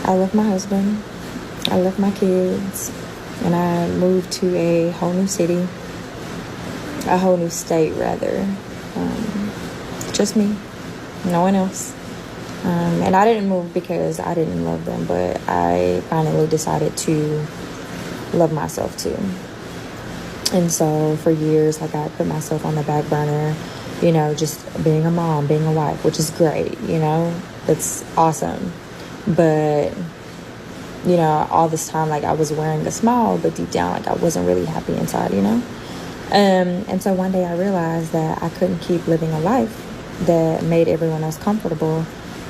I left my husband, I left my kids, and I moved to a whole new city, a whole new state, rather. Just me, no one else. And I didn't move because I didn't love them, but I finally decided to love myself too. And so for years, like, I put myself on the back burner, just being a mom, being a wife, which is great, it's awesome. But, all this time, like, I was wearing a smile, but deep down, like, I wasn't really happy inside, And so one day I realized that I couldn't keep living a life that made everyone else comfortable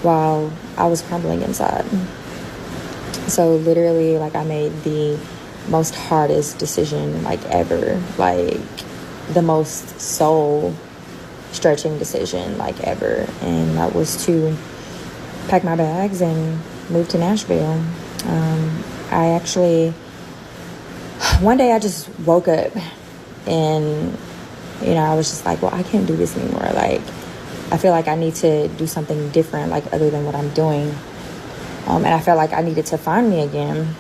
while I was crumbling inside. So literally, like, I made the most hardest decision, like, ever, like the most soul stretching decision, like, ever. And that was to pack my bags and move to Nashville. I actually, one day I just woke up and, I was just like, well, I can't do this anymore. Like, I feel like I need to do something different, like, other than what I'm doing. And I felt like I needed to find me again.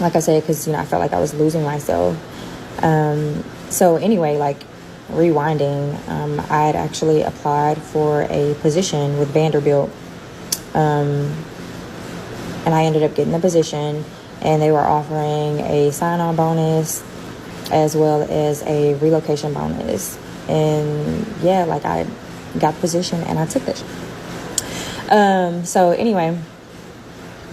Like I said, because, I felt like I was losing myself. So anyway, like, rewinding, I had actually applied for a position with Vanderbilt. And I ended up getting the position, and they were offering a sign-on bonus as well as a relocation bonus. And yeah, like, I got the position and I took it. So anyway,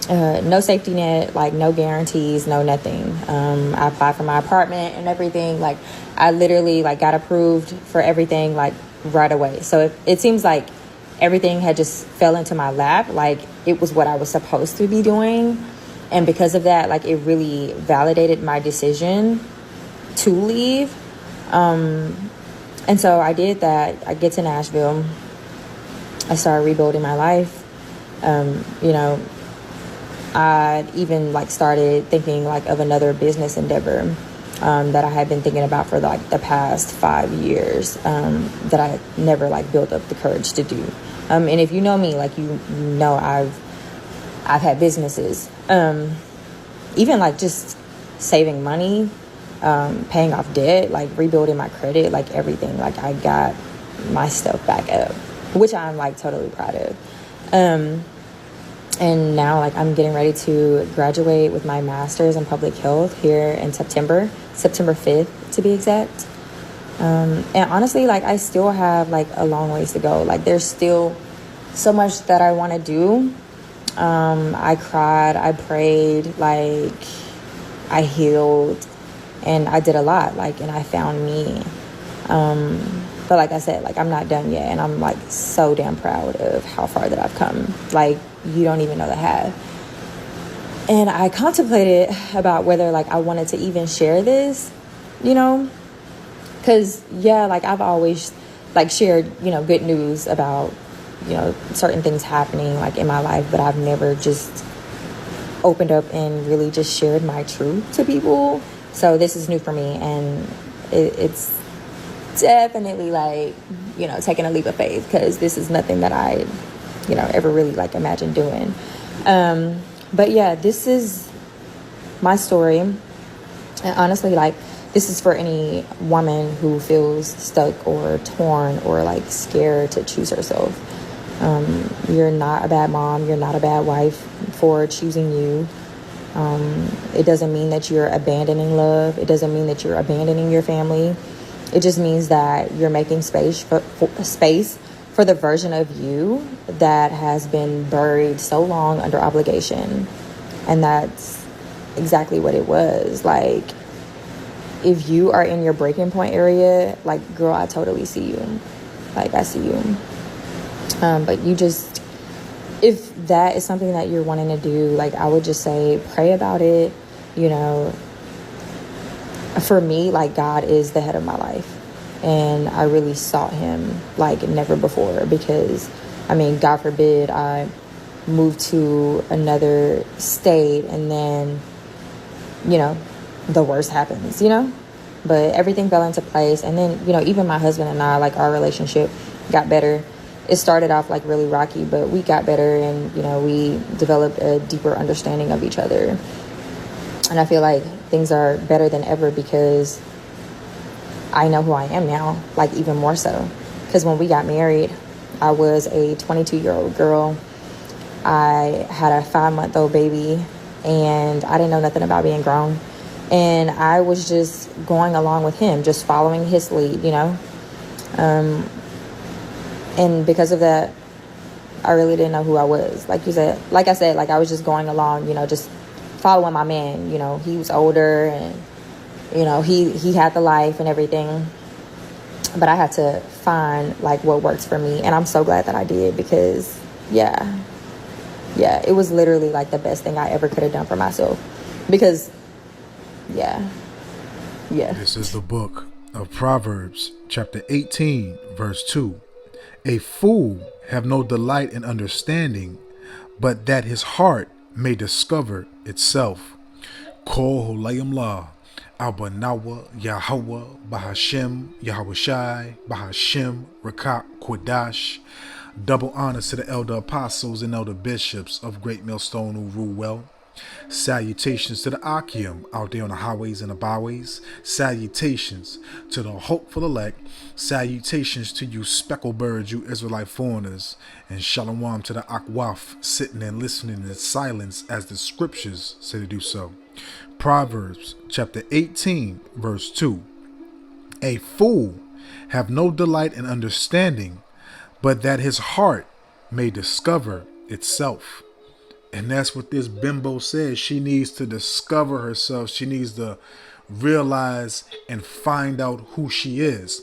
no safety net, like, no guarantees, no nothing. I applied for my apartment and everything. Like, I literally, like, got approved for everything, like, right away. So it seems like everything had just fell into my lap. Like, it was what I was supposed to be doing. And because of that, like, it really validated my decision to leave. And so I did that. I get to Nashville. I started rebuilding my life. I even, like, started thinking, like, of another business endeavor that I had been thinking about for, like, the past 5 years that I never, like, built up the courage to do. And if you know me, like, I've had businesses, even, like, just saving money, paying off debt, like, rebuilding my credit, like, everything. Like, I got my stuff back up, which I'm, like, totally proud of. And now, like, I'm getting ready to graduate with my master's in public health here in September 5th to be exact. And honestly, like, I still have, like, a long ways to go. Like, there's still so much that I want to do. I cried, I prayed, like, I healed, and I did a lot, like, and I found me. But like I said, like, I'm not done yet, and I'm, like, so damn proud of how far that I've come. Like, you don't even know the half. And I contemplated about whether, like, I wanted to even share this, because, yeah, like, I've always, like, shared, good news about, certain things happening, like, in my life, but I've never just opened up and really just shared my truth to people. So this is new for me, and it's definitely, like, taking a leap of faith, because this is nothing that I, ever really, like, imagined doing. But yeah, this is my story. And honestly, like, this is for any woman who feels stuck or torn or, like, scared to choose herself. You're not a bad mom. You're not a bad wife for choosing you. It doesn't mean that you're abandoning love. It doesn't mean that you're abandoning your family. It just means that you're making space for the version of you that has been buried so long under obligation. And that's exactly what it was. Like, if you are in your breaking point area, like, girl, I totally see you. Like, I see you. But you just, if that is something that you're wanting to do, like, I would just say, pray about it. For me, like, God is the head of my life. And I really sought him like never before, because, I mean, God forbid I moved to another state and then, the worst happens, But everything fell into place. And then, even my husband and I, like, our relationship got better. it started off like really rocky, but we got better, and we developed a deeper understanding of each other. And I feel like things are better than ever because I know who I am now, like even more so. Because when we got married, I was a 22-year-old girl. I had a 5-month-old baby, and I didn't know nothing about being grown. And I was just going along with him, just following his lead, And because of that, I really didn't know who I was. Like I said, I was just going along, just following my man. He was older, and, he had the life and everything. But I had to find, what works for me. And I'm so glad that I did because, yeah, it was literally, the best thing I ever could have done for myself. Because, yeah. This is the book of Proverbs, chapter 18, verse 2. A fool have no delight in understanding, but that his heart may discover itself. Kol Holayim La, Abanawa, Yahweh, Bahashem, Yahushai, Bahashem, Rakak, Kodash. Double honors to the elder apostles and elder bishops of Great Millstone who rule well. Salutations to the Akim out there on the highways and the byways. Salutations to the hopeful elect. Salutations to you speckled birds, you Israelite foreigners. And shalom to the Akwaf sitting and listening in silence as the scriptures say to do so. Proverbs chapter 18 verse 2. A fool have no delight in understanding, but that his heart may discover itself. And that's what this bimbo says. She needs to discover herself. She needs to realize and find out who she is.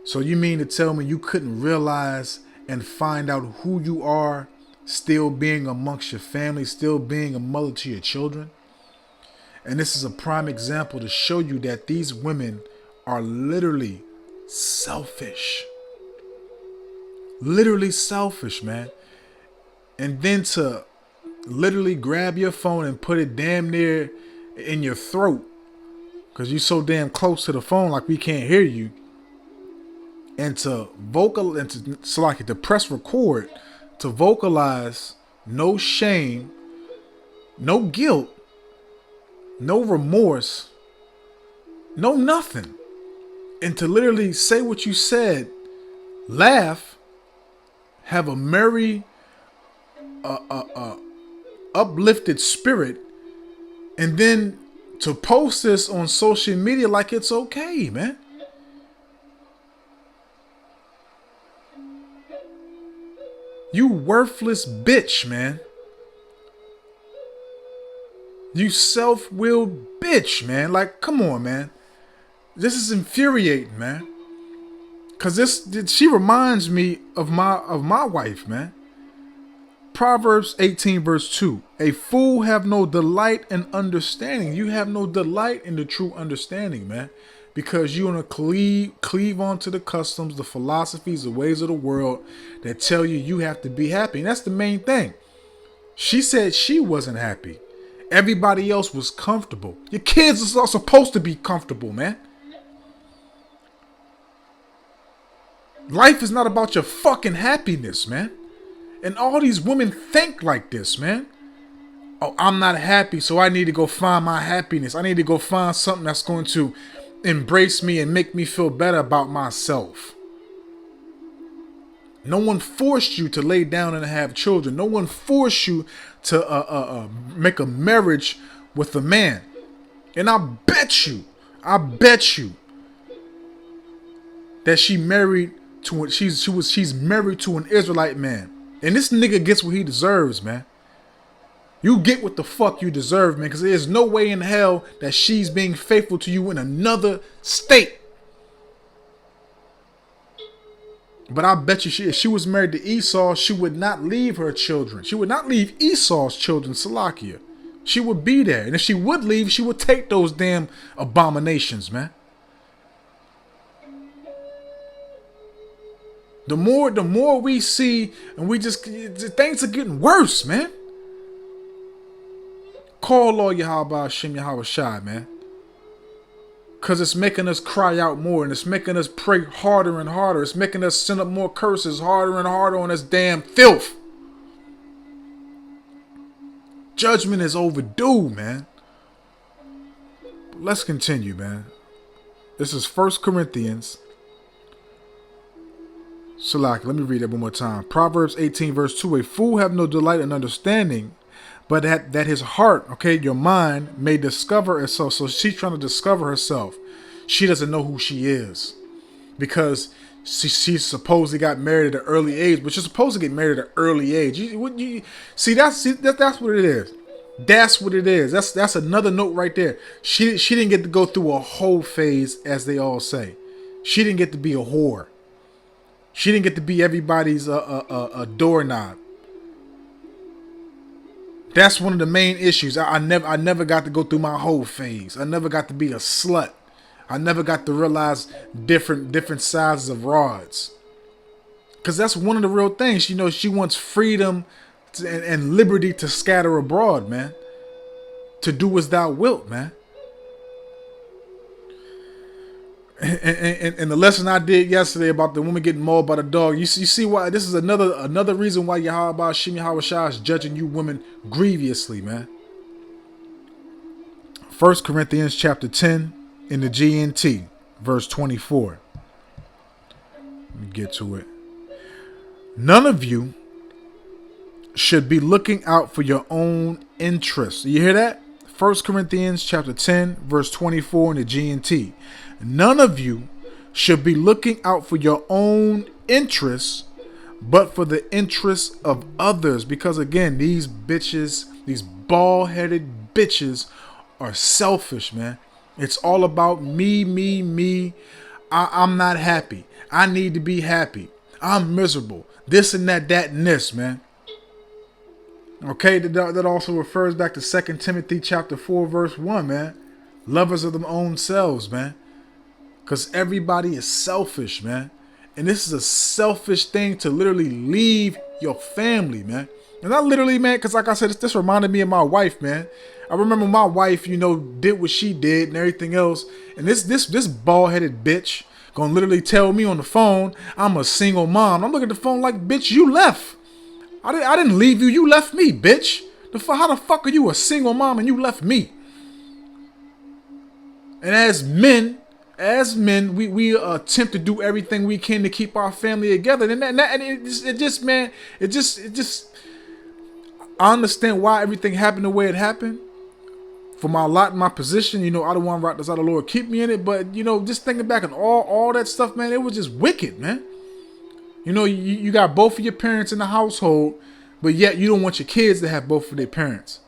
So you mean to tell me you couldn't realize and find out who you are, still being amongst your family, still being a mother to your children? And this is a prime example to show you that these women are literally selfish. Literally selfish, man. And then to literally grab your phone and put it damn near in your throat because you're so damn close to the phone like we can't hear you. And to to press record, to vocalize no shame, no guilt, no remorse, no nothing. And to literally say what you said, laugh, have a merry, uplifted spirit, and then to post this on social media like it's okay, man. You worthless bitch, man. You self-willed bitch, man. Come on, man. This is infuriating, man. Cause she reminds me of my wife, man. Proverbs 18 verse 2. A fool have no delight in understanding. You have no delight in the true understanding, man. Because you want to cleave onto the customs, the philosophies, the ways of the world that tell you have to be happy. And that's the main thing. She said she wasn't happy. Everybody else was comfortable. Your kids are supposed to be comfortable, man. Life is not about your fucking happiness, man. And all these women think like this, man. Oh, I'm not happy, so I need to go find my happiness. I need to go find something that's going to embrace me and make me feel better about myself. No one forced you to lay down and have children. No one forced you to make a marriage with a man. And I bet you that she's married to an Israelite man. And this nigga gets what he deserves, man. You get what the fuck you deserve, man, because there's no way in hell that she's being faithful to you in another state. But I bet you if she was married to Esau, she would not leave her children. She would not leave Esau's children, Salakia. She would be there. And if she would leave, she would take those damn abominations, man. The more we see, and things are getting worse, man. Call Lord Yahweh Hashem Yahweh Shai, man. Because it's making us cry out more, and it's making us pray harder and harder. It's making us send up more curses harder and harder on this damn filth. Judgment is overdue, man. Let's continue, man. This is 1 Corinthians. Salak, let me read that one more time. Proverbs 18 verse 2. A fool have no delight in understanding, but that his heart, okay, your mind, may discover itself. So she's trying to discover herself. She doesn't know who she is. Because she supposedly got married at an early age, but you're supposed to get married at an early age. That's what it is. That's what it is. That's another note right there. She didn't get to go through a whole phase, as they all say. She didn't get to be a whore. She didn't get to be everybody's a doorknob. That's one of the main issues. I never got to go through my whole phase. I never got to be a slut. I never got to realize different sizes of rods. Because that's one of the real things. You know, she wants freedom and liberty to scatter abroad, man. To do as thou wilt, man. And the lesson I did yesterday about the woman getting mauled by the dog, you see why this is another reason why Yahweh Shem Yahweh Shah is judging you women grievously, man. 1 Corinthians chapter 10 in the GNT, verse 24. Let me get to it. None of you should be looking out for your own interests. You hear that? 1 Corinthians chapter 10, verse 24 in the GNT. None of you should be looking out for your own interests, but for the interests of others. Because again, these bitches, these bald-headed bitches are selfish, man. It's all about me. I'm not happy. I need to be happy. I'm miserable. This and that and this, man. Okay, that also refers back to 2 Timothy chapter 4, verse 1, man. Lovers of them own selves, man. Because everybody is selfish, man. And this is a selfish thing to literally leave your family, man. And not literally, man, because like I said, this reminded me of my wife, man. I remember my wife, you know, did what she did and everything else. And this bald-headed bitch gonna literally tell me on the phone, I'm a single mom. I'm looking at the phone like, bitch, you left. I didn't leave you. You left me, bitch. How the fuck are you a single mom and you left me? And as men, we attempt to do everything we can to keep our family together. And it just, I understand why everything happened the way it happened. For my lot, my position, you know, I don't want to rock this out of the Lord, keep me in it. But, you know, just thinking back on all that stuff, man, it was just wicked, man. You know, you got both of your parents in the household, but yet you don't want your kids to have both of their parents.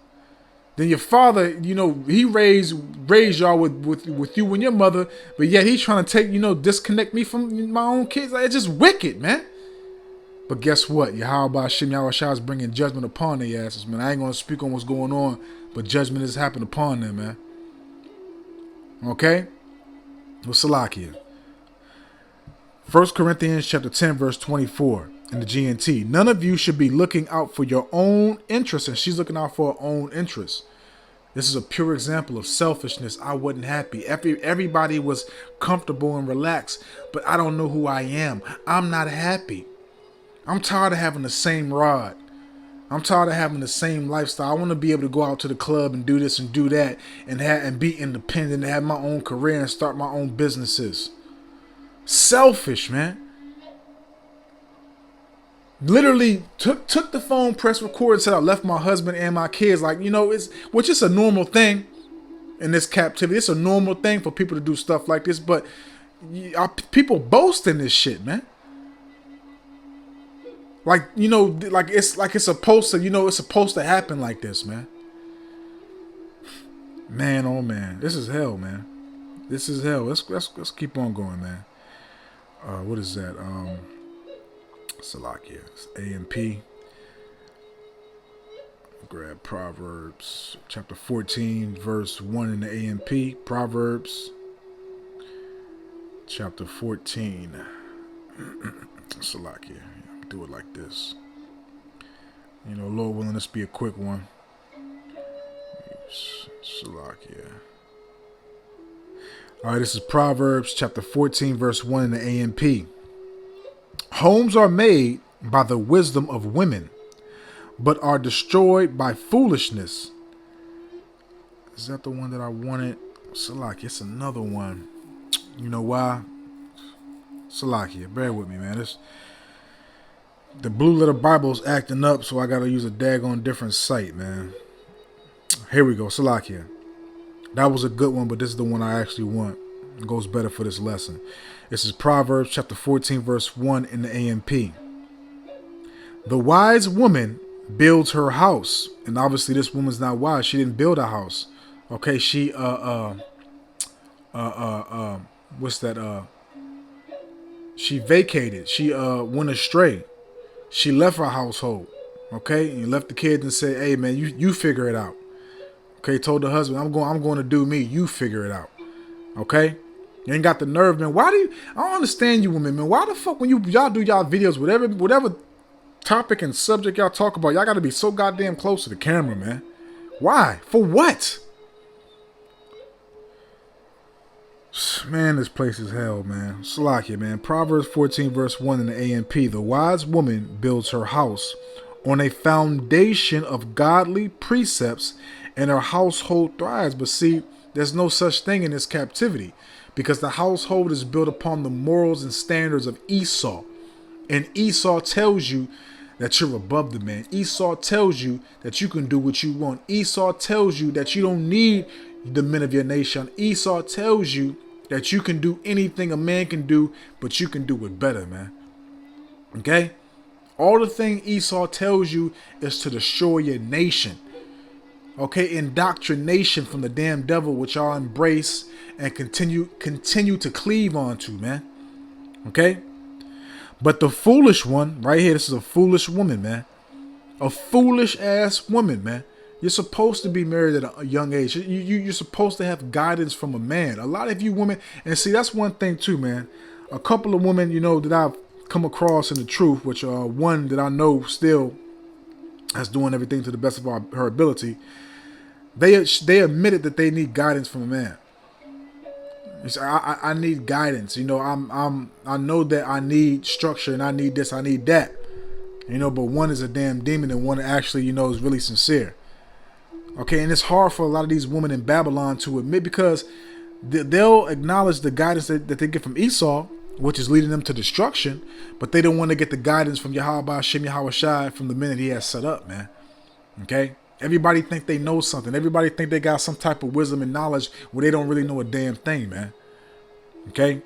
Then your father, you know, he raised y'all with you and your mother, but yet he's trying to disconnect me from my own kids. Like, it's just wicked, man. But guess what? Yahweh Shem Yahweh Shah is bringing judgment upon their asses, man. I ain't going to speak on what's going on, but judgment has happened upon them, man. Okay? Well, Salakia. 1 Corinthians chapter 10, verse 24 in the GNT. None of you should be looking out for your own interests. And she's looking out for her own interests. This is a pure example of selfishness. I wasn't happy. Everybody was comfortable and relaxed, but I don't know who I am. I'm not happy. I'm tired of having the same rod. I'm tired of having the same lifestyle. I want to be able to go out to the club and do this and do that and be independent and have my own career and start my own businesses. Selfish, man. Literally took the phone, pressed record, and said I left my husband and my kids. Like, you know, which is a normal thing in this captivity. It's a normal thing for people to do stuff like this, but people boast in this shit, man. Like, you know, it's supposed to, you know, it's supposed to happen like this, man. Man, oh man, this is hell, man. This is hell. Let's keep on going, man. What is that? Salakia. It's A&P. Grab Proverbs chapter 14, verse 1 in the A&P. Proverbs chapter 14. Salakia. Do it like this. You know, Lord willing, this be a quick one. Salakia. All right, this is Proverbs chapter 14, verse 1 in the AMP. Homes are made by the wisdom of women, but are destroyed by foolishness. Is that the one that I wanted? Salaki, it's another one. You know why? Salaki, bear with me, man. The Blue Letter Bible's acting up, so I gotta use a daggone different site, man. Here we go, Salakia. That was a good one, but this is the one I actually want. It goes better for this lesson. This is Proverbs chapter 14, verse 1 in the AMP. The wise woman builds her house. And obviously this woman's not wise. She didn't build a house. Okay, she what's that? She vacated. She went astray. She left her household. Okay, and left the kids and said, "Hey man, you figure it out." Okay, told the husband, I'm going to do me. You figure it out. Okay? You ain't got the nerve, man. Why do you, I don't understand you women, man. Why the fuck when y'all do y'all videos, whatever topic and subject y'all talk about, y'all got to be so goddamn close to the camera, man. Why? For what? Man, this place is hell, man. Salakia, man. Proverbs 14, verse 1 in the AMP. The wise woman builds her house on a foundation of godly precepts, and her household thrives. But see, there's no such thing in this captivity, because the household is built upon the morals and standards of Esau. And Esau tells you that you're above the man. Esau tells you that you can do what you want. Esau tells you that you don't need the men of your nation. Esau tells you that you can do anything a man can do, but you can do it better, man. Okay? All the thing Esau tells you is to destroy your nation. Okay, indoctrination from the damn devil, which y'all embrace and continue to cleave onto, man. Okay? But the foolish one, right here, this is a foolish woman, man. A foolish ass woman, man. You're supposed to be married at a young age. You're supposed to have guidance from a man. A lot of you women, and see, that's one thing too, man. A couple of women, you know, that I've come across in the truth, which one that I know still is doing everything to the best of her ability. They admitted that they need guidance from a man. I need guidance. You know, I know that I need structure and I need this, I need that. You know, but one is a damn demon and one actually, you know, is really sincere. Okay, and it's hard for a lot of these women in Babylon to admit, because they'll acknowledge the guidance that they get from Esau, which is leading them to destruction, but they don't want to get the guidance from Yahweh Shem Yahweh Shai, from the men that he has set up, man. Okay? Everybody think they know something. Everybody think they got some type of wisdom and knowledge where they don't really know a damn thing, man. Okay?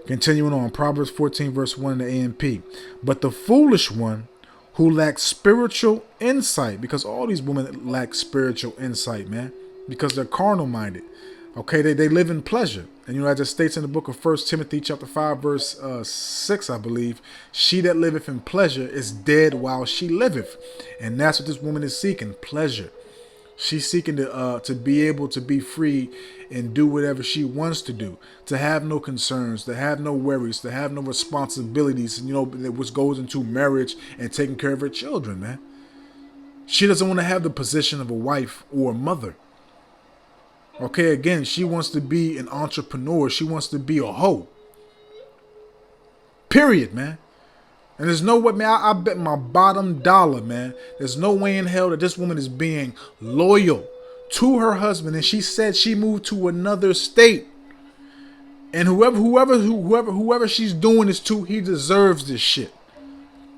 Continuing on, Proverbs 14, verse 1 in the AMP. But the foolish one who lacks spiritual insight, because all these women lack spiritual insight, man, because they're carnal minded. Okay, they live in pleasure. And you know, as it states in the book of 1 Timothy chapter 5, verse 6, I believe, she that liveth in pleasure is dead while she liveth. And that's what this woman is seeking, pleasure. She's seeking to be able to be free and do whatever she wants to do, to have no concerns, to have no worries, to have no responsibilities, you know, which goes into marriage and taking care of her children, man. She doesn't want to have the position of a wife or a mother. Okay, again, she wants to be an entrepreneur. She wants to be a hoe. Period, man. And there's no way, man, I bet my bottom dollar, man, there's no way in hell that this woman is being loyal to her husband. And she said she moved to another state. And whoever she's doing this to, he deserves this shit.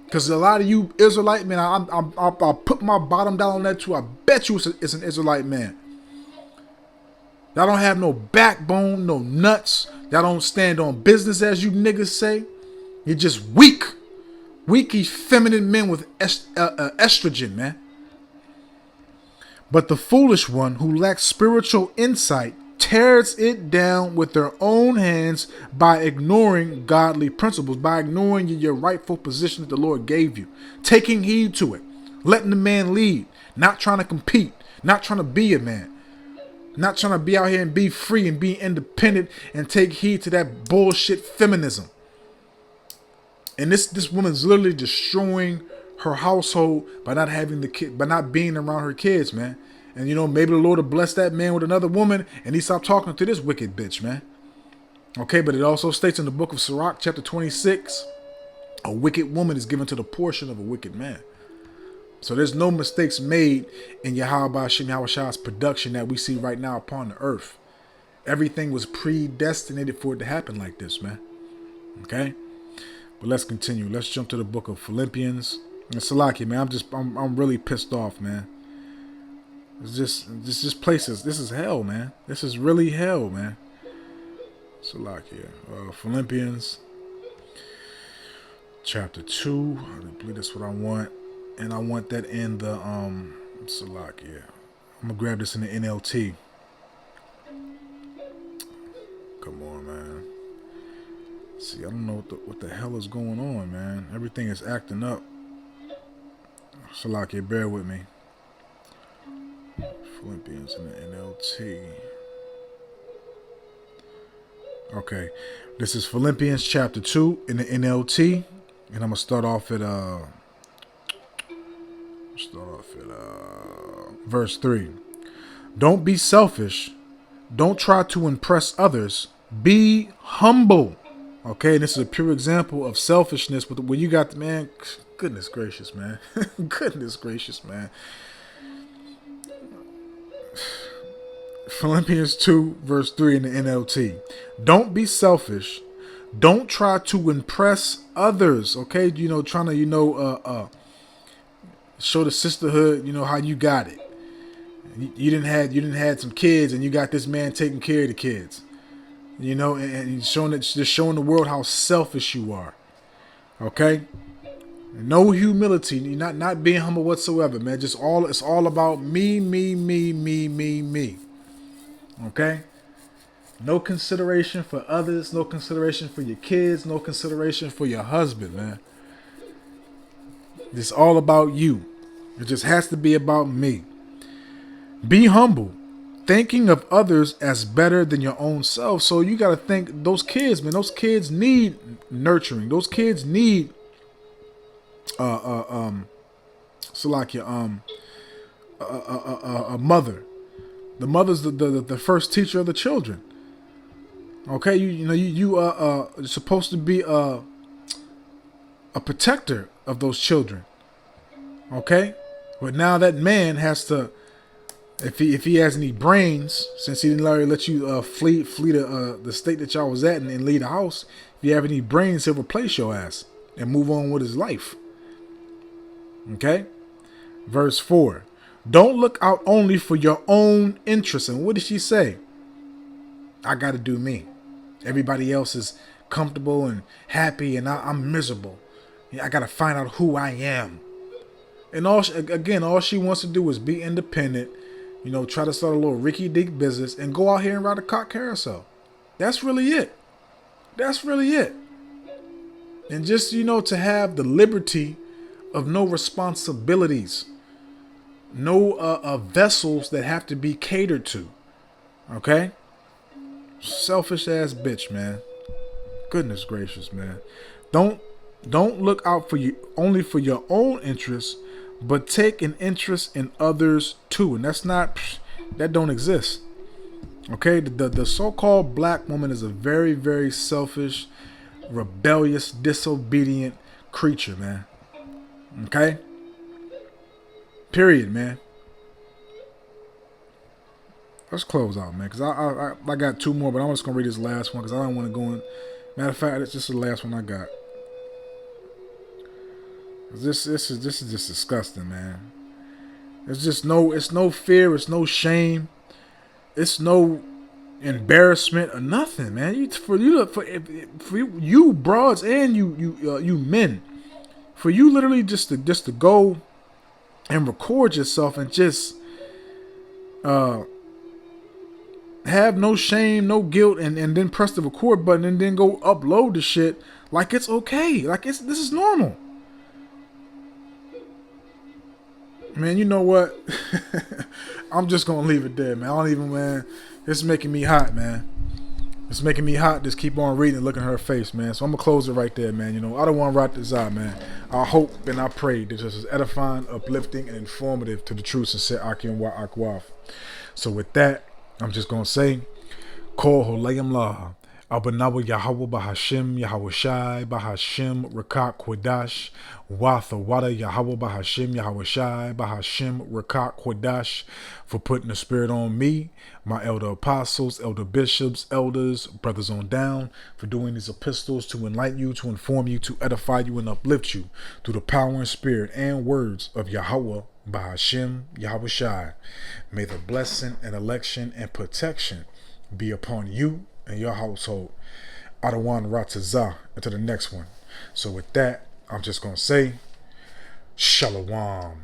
Because a lot of you Israelite, man, I'll put my bottom dollar on that too. I bet you it's an Israelite man. Y'all don't have no backbone, no nuts. Y'all don't stand on business, as you niggas say. You're just weak. Weak, effeminate men with estrogen, man. But the foolish one who lacks spiritual insight tears it down with their own hands by ignoring godly principles, by ignoring your rightful position that the Lord gave you, taking heed to it, letting the man lead, not trying to compete, not trying to be a man, not trying to be out here and be free and be independent and take heed to that bullshit feminism. And this woman's literally destroying her household by not having the kid, by not being around her kids, man. And you know, maybe the Lord will bless that man with another woman and he stopped talking to this wicked bitch, man. Okay, but it also states in the book of Sirach, chapter 26, a wicked woman is given to the portion of a wicked man. So there's no mistakes made in Yahweh Shem Yahweh's production that we see right now upon the earth. Everything was predestinated for it to happen like this, man. Okay? But let's continue. Let's jump to the book of Philippians. And Salaki, man, I'm really pissed off, man. It's just places. This is hell, man. This is really hell, man. Salaki, Philippians chapter 2. I believe that's what I want. And I want that in the Salaki. I'm gonna grab this in the NLT. Come on, man. See, I don't know what the hell is going on, man. Everything is acting up. Salaki, bear with me. Philippians in the NLT. Okay, this is Philippians chapter 2 in the NLT, and I'm gonna start off at verse 3. Don't be selfish. Don't try to impress others. Be humble. Okay, this is a pure example of selfishness. When you got the man, goodness gracious, man, goodness gracious, man. Philippians 2 verse 3 in the NLT. Don't be selfish. Don't try to impress others. Okay, trying to show the sisterhood. How you got it. You didn't had some kids, and you got this man taking care of the kids. And showing the world how selfish you are. Okay, no humility, not being humble whatsoever, man. It's all about me. Okay, no consideration for others, no consideration for your kids, no consideration for your husband, man. It's all about you. It just has to be about me. Be humble, thinking of others as better than your own self. So you got to think those kids, man. Those kids need nurturing. Those kids need, a mother. The mother's the first teacher of the children. Okay, you're supposed to be a protector of those children. Okay, but now that man has to. If he has any brains, since he didn't let you flee to the state that y'all was at and leave the house, if you have any brains, he'll replace your ass and move on with his life. Okay? Verse 4. Don't look out only for your own interests. And what did she say? I got to do me. Everybody else is comfortable and happy, and I'm miserable. I got to find out who I am. And all she wants to do is be independent. Try to start a little Ricky Dick business and go out here and ride a cock carousel. That's really it. And just, to have the liberty of no responsibilities, no vessels that have to be catered to. Okay? Selfish ass bitch, man. Goodness gracious, man. Don't look out for you only for your own interests, but take an interest in others too. And that don't exist. Okay, the so-called black woman is a very, very selfish, rebellious, disobedient creature, man. Okay? Period, man. Let's close out, man, because I got two more, but I'm just going to read this last one because I don't want to go in. Matter of fact, it's just the last one I got. This is just disgusting, man. It's no fear, it's no shame, it's no embarrassment or nothing, man. For you broads and you men, for you literally just to go and record yourself and just have no shame, no guilt, and then press the record button and then go upload the shit like it's okay, like this is normal. Man, you know what? I'm just going to leave it there, man. I don't even, man. It's making me hot, man. It's making me hot. Just keep on reading and looking at her face, man. So I'm going to close it right there, man. I don't want to write this out, man. I hope and I pray that this is edifying, uplifting, and informative to the true sincere Akim Wa Akwaf. So with that, I'm just going to say, Call Holayim Laha. Abanawa Yahweh Bahashim Yahweh Shai Bahashim Rakak Kwadash Watha Wada Yahweh Bahashim Yahweh Shai Bahashim Rakak Kwadash, for putting the Spirit on me, my elder apostles, elder bishops, elders, brothers on down, for doing these epistles to enlighten you, to inform you, to edify you, and uplift you through the power and spirit and words of Yahweh Bahashim Yahweh Shai. May the blessing and election and protection be upon you and your household. Adawan Ratazah. Until the next one. So with that, I'm just going to say, Shalom.